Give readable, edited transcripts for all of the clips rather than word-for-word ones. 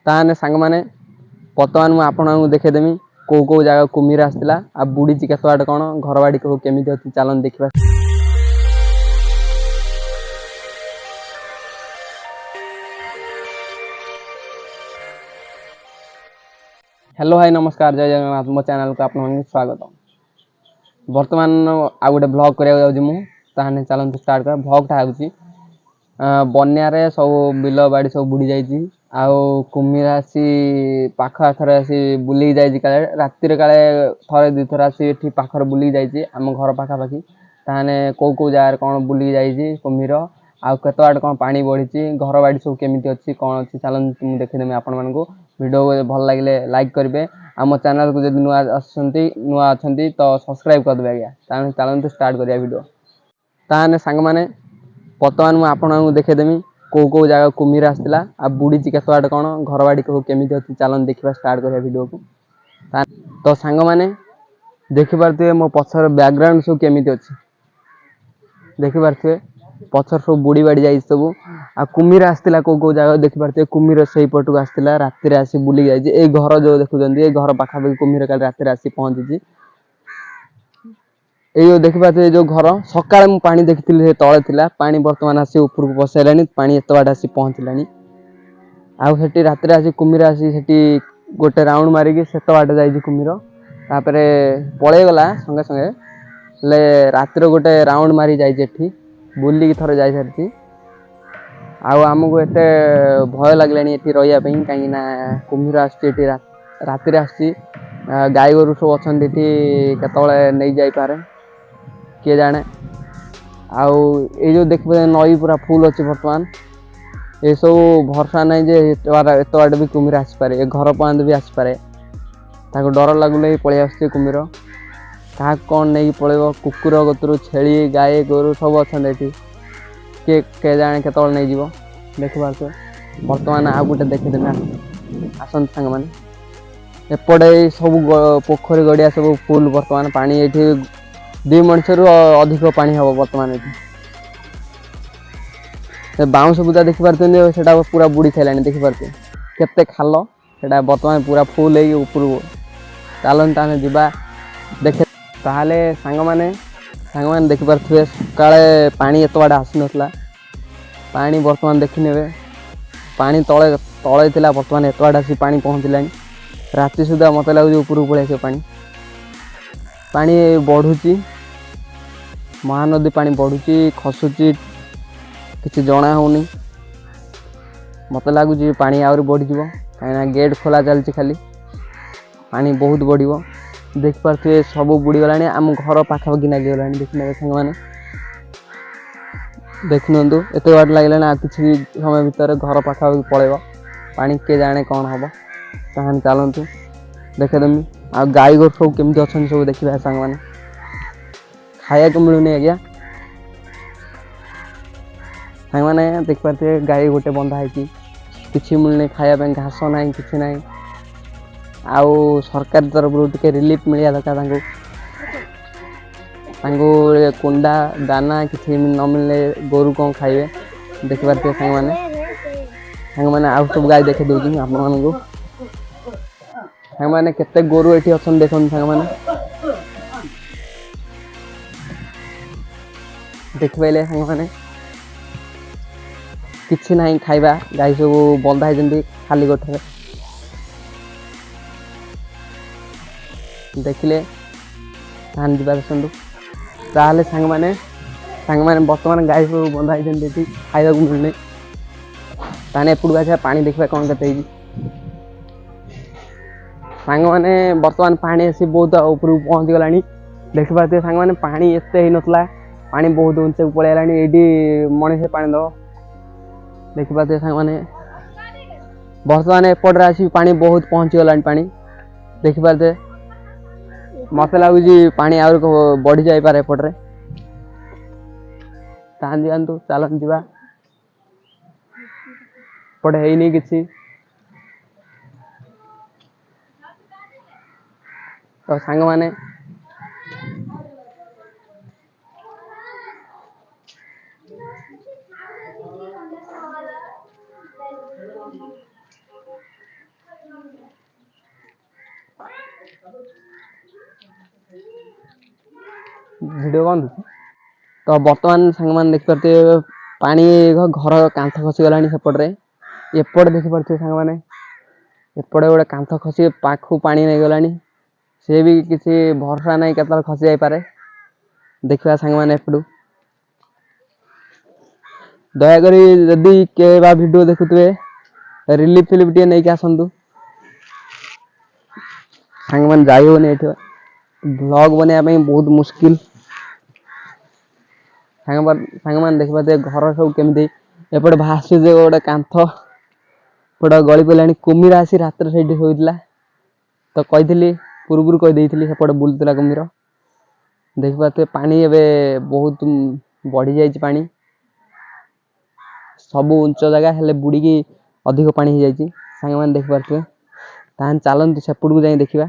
ताने सांग माने वर्तमान मु आपन देखेदेमी को जगह कुमीर आसला आ बुड़ी केत बाट कौन घर बाड़ी को केमी अच्छी चलन देखा। हेलो भाई नमस्कार, जय जगन्नाथ। मो चैनल को आपन स्वागत। वर्तमान आ गोटे ब्लॉग करिया जाउछि मु ताने चलंतु स्टार्ट कर। ब्लॉगटा आउछि बन्या रे सब बिल बाड़ी सब बुड़ी जाइछि आ कुमीर आसी पाख आखरे आसी बुली जाइछि काले राति रे काले थरे दि थर आसी एठी पाखर बुली जाइछि हम घर पाखा पाखी ताने को जार कोन बुली जाइछि कुमीर आ केत बाट कोन पानी बढ़िछि घर बाड़ी सब केमिति अछि कोन अछि चलंतु मु देखि देमे आपन मानको। वीडियो भल लगे लाइक करेंगे। आम चैनल को जब नुआ नुआ अच्छा तो सब्सक्राइब करदे आज्ञा। चलते स्टार्ट करिया वीडियो। ताने सांग माने वर्तमान मु आपन देखेदेमी को जगह कुमीर आसला आ बुड़ी केत बाट कौन घर बाड़ी को केमी अच्छी चलन देखा स्टार्ट करिया वीडियो को। तो सांग माने देखि पारथि मो पछर बैकग्राउंड सब केमी अच्छी देखि पारथि पछर सब बुड़ी बाड़ी जाइए सब आ कुमीर आसला को जगह देखि पारथि कुमीर से पटक आसला राति रे आसी बुली जाइए। ए घर जो देखुछंती ए घर पाखापाखि कुमीर काल राति रे आसी पहुंची। ये देखि पारथि जो घर सकाळे मु पानी देखिथिली तळे थिला पानी वर्तमान आसी ऊपर को बसैलानी पानी एत बाट आसी पहुंचलानी आ सेठी राति रे आसी कुमीर आसी सेठी गोटे राउंड मारिकी सेत बाट जाइछि कुमीर तापरे पळे गला संगे संगे ले राति रे गोटे राउंड मारी जाइछि एठी बुली की थरे जाई सारथि आउ आमको एते भय लगलानी एठी रहिया पई काई ना कुमीर आछि एठी राति रे आछि गाय गोरु सब अछन एठी केतळे नै जाई पारे के जाने। आउ ए जो देखबे नई पूरा फुल अछि वर्तमान ए सब भरसा नै जे एत बाट भी कुमीर आसी पारे ए घर पांद भी आसी पारे ताको डर लागुले पळे आछि कुमीर का कोन नै पळेबो कुकुर गतरु छेली गाय गोरु सब अछन एठी के जाने केतळ नै जीवो देख पारछो। वर्तमान आ गोटे देखिदेना आसन संग माने एपड़े सब पोखरी गड़िया सब फुल वर्तमान पानी एठी 2 मणसरु अधिक पानी हबो वर्तमान एठी बाउंस बुदा देखि पारछन सेटा पूरा बुड़ी खैलानी देखि पारछन केते खालो सेटा वर्तमान पूरा फुल हे ऊपर चालन ताने जिबा देखे ताले सांग माने देखि पारथुए सकाळे पानी एत बाडा आसी नथला पानी वर्तमान देखि नेबे पानी तळे तळे थिला वर्तमान एत बाडा आसी पानी पहुंचलानी राति सुधा मते लागु ऊपर पळे आसे पानी पानी बढ़ुची महानदी पानी बढ़ुची खसुची किसी जना होनी मत लगुच पानी आउरी बढ़ी कहीं गेट खोला चलती खाली पानी बहुत बढ़ देख पारे सब बुड़ी गला आम घर पाखापाखि लगिगला देखने सांग मैंने देखु एत बाट लगे कि समय भितर घर पाखापाखि पड़ेब पानी के जाने कौन हम ताहन चलतु देखेदेमी आ गाई गोर सब केमती अच्छा सब देखा सांग मैंने खाया को मिलूनी आज्ञा सांग मैंने देख पारे गाई गोटे बंधा है कि मिलनी खाया घास ना कि ना आउ सरकार तरफ टे रिलीफ मिलिया दरकार कुंडा दाना किसी न मिलने गोरु कौन खाइबे देख पारे सांग मैंने आउ सब गाय देखे दूसरी आप सांग मैंने केते गोरु ये अच्छा देखते सांग मैंने देख पारे सांग मैंने किसी ना खाइबा गाई सब बंधा है खाली गोटे देखिले धान जा देखु ताहले सांग मैंने बर्तमान गाई सब बंधा है खाइबा मिलने ताने एपटू आसा पानी देखा कौन के सांग मैंने बर्तमान पानी आसी बहुत ऊपर पहुंची गला देख पारे सांग मैंने पानी एत नथला पानी बहुत ऊंचे पलैला ये मनीष पानी दब देख पारे सांग मैंने बर्तमान एपटे आसी पानी बहुत पहुंची गला पानी देख पारे मत लगुच पानी आउर बढ़ी जाई पारे एपटे तान दिखातु चलन जा पटे है नहीं किसी तो सांग मैंने भिडियो बंद। तो बर्तमान सांग मैंने देखिपे पानी घर कांथ खसीगला सेपटे एपटे देखिपे सांग मैंने एपटे गोटे कांथ खसी पाखु पानी नहीं गला सी भी किसी भरसा नहीं के खसी जापे। देखा सांग मैंने एपटू दयाक जदि के वीडियो देखुए रिलीफ फिलिफ टे नहीं आसतु सांग मैंने जाइए ब्लॉग बनवाई बहुत मुश्किल। सांग मैंने देखिए घर सब केमी एपटे भाषु गोटे कांथ पड़ा गली पड़ा कुमीर आसी रात से शोला तो कही पूर्व कहीदे सेपटे बुलूला कुमीर। देखिपे पानी एवं बहुत बढ़ी जाइए पानी सब उंच जगह हेले बुड़ी अधिक पानी हो जाइए सांग मैंने देखिपे। तान चलतु सेपट को जाई देखा।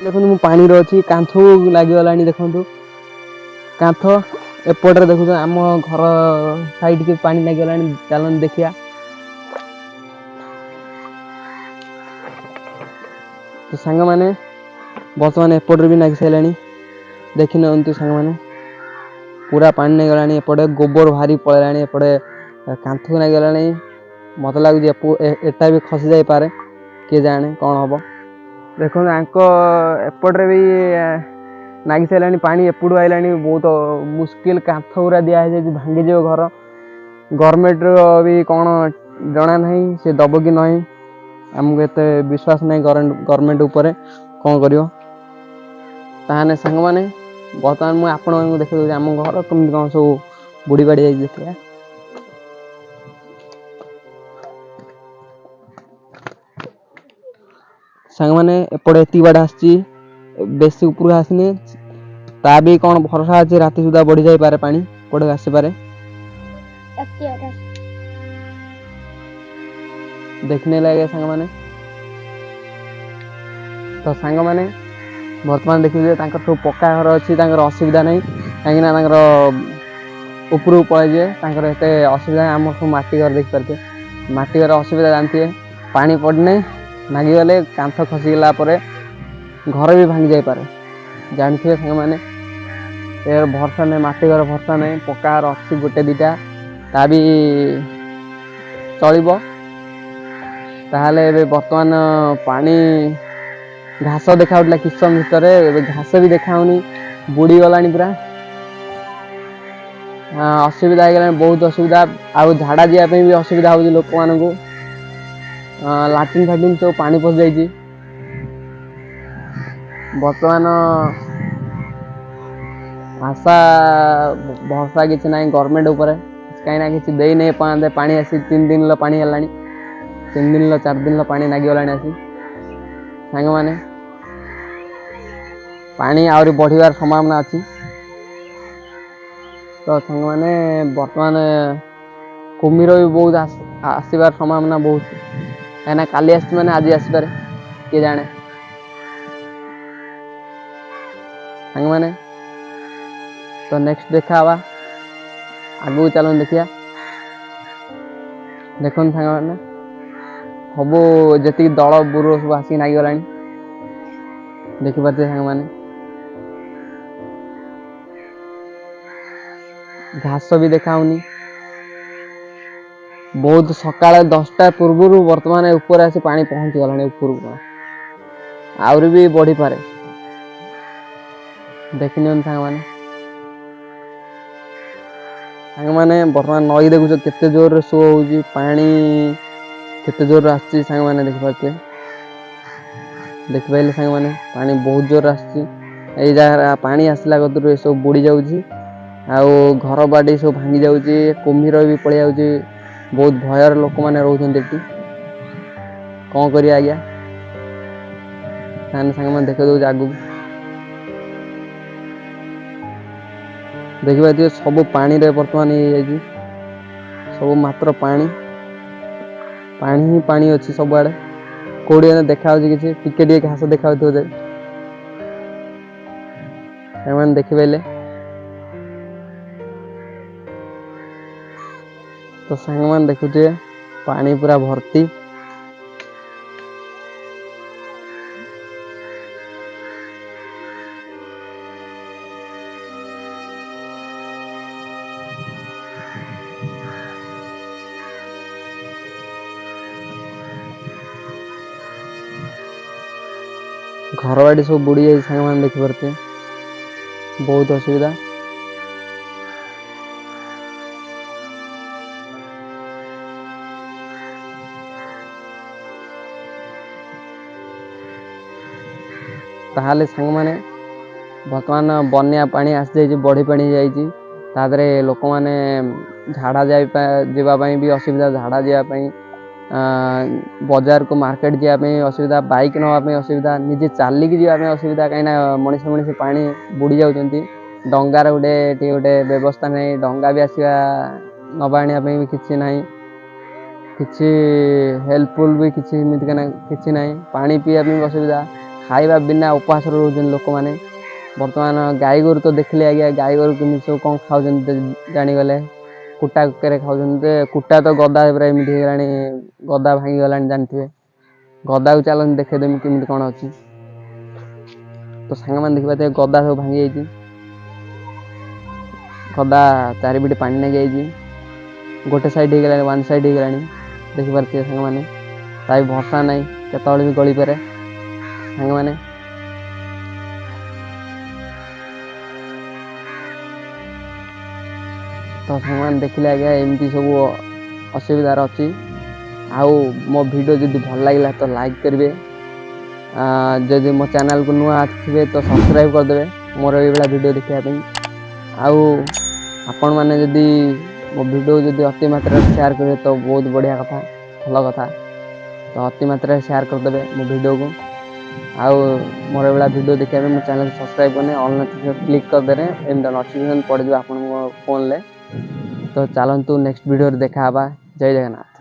देखो मु पानी अच्छी कांथ लगिगला देखु कांथ एपटे देखु आम घर साइड के पानी लगिगला चलन देखिया। तो सांग मैंने बर्तमान एपटे भी लगी सारा देखी नंतु सांग मैंने पूरा पानी नहीं गला एपटे गोबर भारी पड़ेगा एपटे कांथ को नहीं गला मत लगुच एटा भी खसी जापे किए जाने कौन हम। देखो एपटे भी लगी सारा पानी एपटू आईला बहुत मुस्किल कांथ गुरा दिखाई भांगी जाव घर गवर्नमेंट भी कौन जना ना से दब कि नहीं आमको एत विश्वास नहीं गवर्नमेंट उपर कौन कर सांग मैंने बर्तमान मुझे आपण देखा आम घर कमी कौन सब बुड़ी बाड़ी देखा सांग मैंने एपटे एति बाड़ आसी बेसी ऊपर आसनी ता भी कौन भरोसा अच्छे राति सुधा बढ़ी जाई पारे पानी पड़े आसी पारे देखने लगे सांग मैंने तो सांग मैंने बर्तमान देखिए सब पक्का घर अच्छी असुविधा नहीं कहीं उपरू पड़े जाए एत असुविधा आम सब मटी घर देख पारे मटी घर असुविधा जानते पानी पड़ने नागिगले कांथ खसीगला घर भी भांगी जाई पारे जानते सांग मैंने यार भरसा नहीं मटी घर भरसा नहीं पक्का घर अच्छी गोटे दुटा ता भी चलो ताहले बर्तमान पानी घास देखा किस समय भितर घास भी देखाऊनी बुड़ी गला पूरा असुविधा हो बहुत असुविधा आउ झाड़ा जावाई भी असुविधा हो लोक मान लाट्रिन फाट्रिन सब पानी पशि जाइए बर्तमान आशा भरसा किसी ना गवर्नमेंट उपर कहीं किसी दे नहीं पाते पानी आसी 3 दिन पानी है 3 दिन 4 दिन पानी नागिगला आसी सांग माने पानी आहरी बढ़िबार संभावना अच्छी तो सांग माने बर्तमान कुम्भीर भी बहुत आसबार संभावना बहुत कहीं काली आसी मैंने आज आसपारे किए जाने सांग माने तो नेक्स्ट देखा आगू चलो देखिया देखो सांग माने सब जी दल बुर सब आसिक नागिगला देखिपारे सांग माने घास भी देखाऊनी बहुत सकाल 10टा पूर्व वर्तमान ऊपर आसी पानी पहुंची गला ऊपर आहरी भी बढ़ी पारे देखनी सांग माने बर्तमान नई देखुच केते जोर शो होउची पानी केते जोर आसी सांग माने देखिपारे देखिपारे सांग माने पानी बहुत जोर आसी ए जगह पानी आसला कतरू सब बुड़ी जाउची आउ घर बाड़ी सब भांगी जाउची कुम्भीर भी पड़े जाउची बहुत भयर लोक मैंने रोचंती कौन करिया आज्ञा सांग मैंने देख दो आगू देखिए सब पानी रे बर्तमान ये सब मात्र पानी पानी ही पानी अच्छी सब आड़े कोड़ी देखा किसी टिके घास देखा देखिपारे तो सांग मान देखुचे पानी पूरा भर्ती घर बाड़ी सब बुड़ी जाए सांग मान देखिपारे बहुत असुविधा ताहले सांग माने बर्तमान बन्या पानी आसी जाइए बढ़ी पानी जाइए लोक मैंने झाड़ा जावाई भी असुविधा झाड़ा जावाई बजार को मार्केट जावाई असुविधा बाइक नापी असुविधा निजे चलिक जावाई असुविधा कहीं मनीष मनीष पानी बुड़ी जाती डंगार गोटे गोटे व्यवस्था नहीं डंगा भी आसवा नवा आने भी किसी ना किसी हेल्पफुल भी किसी ना पानी पीवा असुविधा खाइबा बिना उपास रोचन लोक मैंने बर्तमान गाई गोरु तो देखले आज्ञा गाई गोरु केमी सब कौन खाऊ जानीगले कुटा कुकरे खाऊ कुटा तो गदा पूरा एमती गदा भांगी गला जानते गदा को चल देखेदेमी केमी कौन अच्छी तो सांग मैंने देखा गदा सब भांगी जाइए गदा चारिपटे पानी लगे गोटे साइड हो गला 1 साइड हो गला देखिपारे सांग मैंने ताई भरसा नहीं केतल भी गली पारे सांग मैंने तो सांग मैंने देखिले आज्ञा एमती सब असुविधार अच्छी आउ मो वीडियो जदि भल लगे तो लाइक करेंगे जदि मो चैनल को नुआ थे तो सब्सक्राइब करदे। मोर ये वीडियो देखा आउ आपण मैंने जदि मो वीडियो जदि अति मात्रा शेयर करें तो बहुत बढ़िया कथा भल कथा तो अति मात्रा शेयर करदे मो वीडियो को आउ मोर ये वीडियो देखा मो चैनल सब्सक्राइब करने ऑल नोटिफिकेशन क्लिक करदे एमती नोटिफिकेशन पड़ जाए आप फोन ले तो चलतु नेक्स्ट वीडियो देखा जय जगन्नाथ।